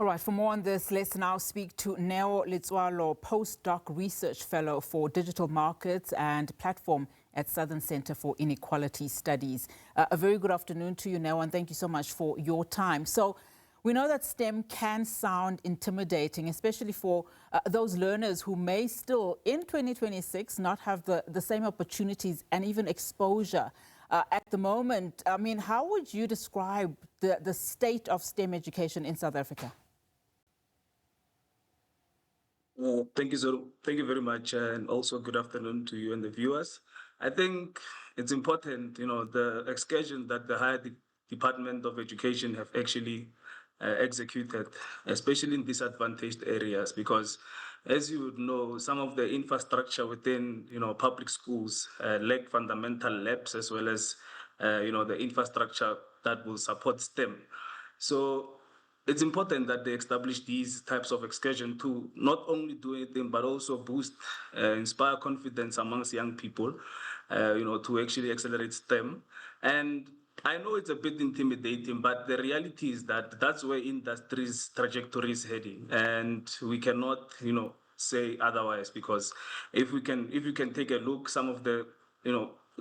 All right, for more on this, let's now speak to Neo Letswalo, postdoc research fellow for digital markets and platform at Southern Center for Inequality Studies. A very good afternoon to you, Neo, and thank you so much for your time. So we know that STEM can sound intimidating, especially for those learners who may still, in 2026, not have the same opportunities and even exposure at the moment. I mean, how would you describe the state of STEM education in South Africa? Thank you very much, and also good afternoon to you and the viewers. I think it's important, the excursion that the higher Department of Education have actually executed, especially in disadvantaged areas, because as you would know, some of the infrastructure within, public schools lack fundamental labs as well as, the infrastructure that will support STEM. So it's important that they establish these types of excursion to not only do anything, but also boost, inspire confidence amongst young people, to actually accelerate STEM. And I know it's a bit intimidating, but the reality is that that's where industry's trajectory is heading. And we cannot, say otherwise, because if you can take a look, some of the,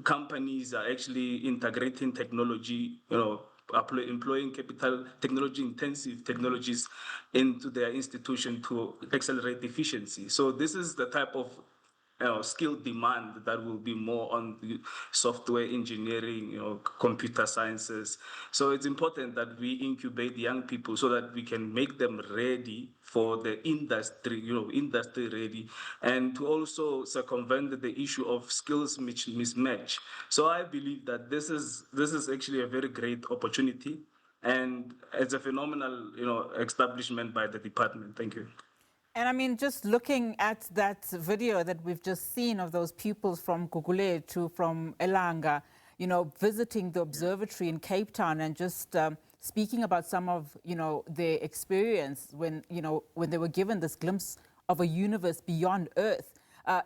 companies are actually integrating technology, employing technology intensive technologies into their institution to accelerate efficiency. So this is the type of skill demand that will be more on the software engineering, computer sciences. So it's important that we incubate young people so that we can make them ready for the industry, industry ready, and to also circumvent the issue of skills mismatch. So I believe that this is actually a very great opportunity, and it's a phenomenal, establishment by the department. Thank you. And I mean, just looking at that video that we've just seen of those pupils from Gugulethu, from Langa, visiting the observatory in Cape Town and just speaking about some of, their experience when they were given this glimpse of a universe beyond Earth.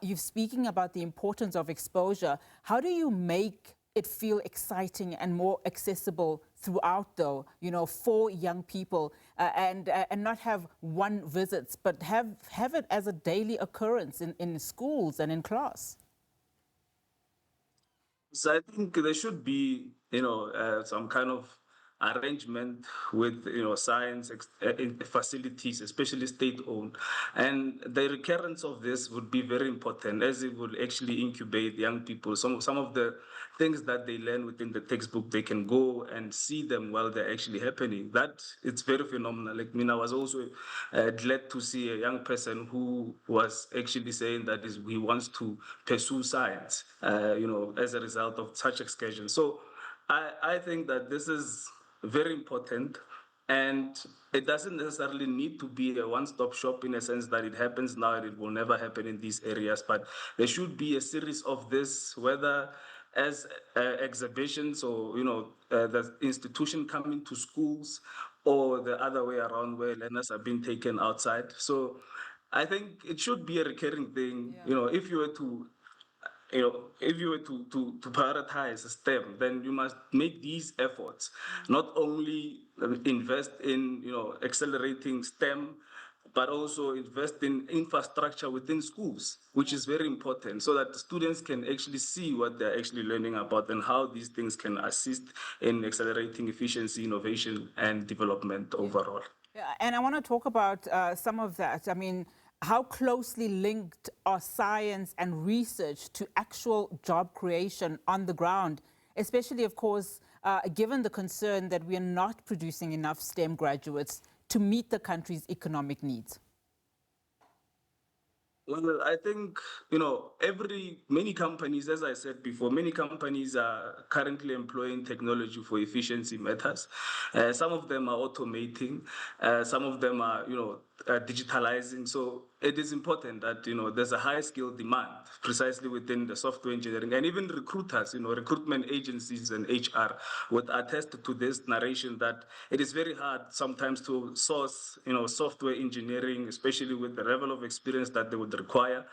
You're speaking about the importance of exposure. How do you make it feel exciting and more accessible throughout, though, for young people, and not have one visits, but have it as a daily occurrence in schools and in class? So I think there should be, some kind of arrangement with, science facilities, especially state-owned. And the recurrence of this would be very important, as it will actually incubate young people. Some of the things that they learn within the textbook, they can go and see them while they're actually happening. That it's very phenomenal. Like, I was also glad to see a young person who was actually saying that he wants to pursue science, as a result of such excursion. So I think that this is very important, and it doesn't necessarily need to be a one-stop shop in a sense that it happens now and it will never happen in these areas, but there should be a series of this, whether as exhibitions or, the institution coming to schools, or the other way around where learners are being taken outside. So I think it should be a recurring thing. Yeah. If you were to prioritize STEM, then you must make these efforts, not only invest in, accelerating STEM, but also invest in infrastructure within schools, which is very important, so that students can actually see what they're actually learning about and how these things can assist in accelerating efficiency, innovation, and development overall. Yeah, and I want to talk about some of that. I mean, how closely linked are science and research to actual job creation on the ground, especially, of course, given the concern that we are not producing enough STEM graduates to meet the country's economic needs? Well, I think, many companies, as I said before, many companies are currently employing technology for efficiency matters. Some of them are automating, some of them are, digitalizing. So it is important that, there's a high skill demand precisely within the software engineering, and even recruiters, recruitment agencies and HR would attest to this narration that it is very hard sometimes to source, software engineering, especially with the level of experience that they would require.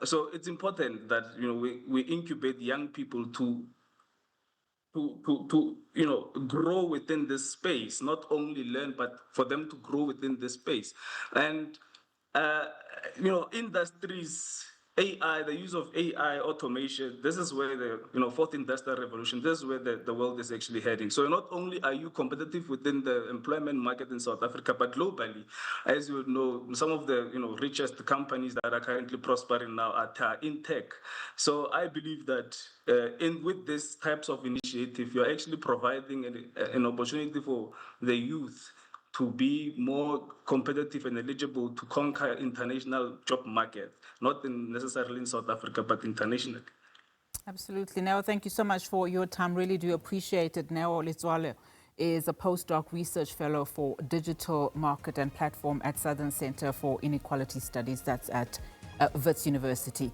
So it's important that, we incubate young people to grow within this space, not only learn, but for them to grow within this space. And industries, AI, the use of AI, automation, this is where the fourth industrial revolution, this is where the world is actually heading. So not only are you competitive within the employment market in South Africa, but globally, as you know, some of the richest companies that are currently prospering now are in tech. So I believe that with these types of initiative, you're actually providing an opportunity for the youth to be more competitive and eligible to conquer international job market, not necessarily in South Africa, but internationally. Absolutely. Neo, thank you so much for your time. Really do appreciate it. Neo Letswalo is a postdoc research fellow for digital market and platform at Southern Center for Inequality Studies. That's at Wits University.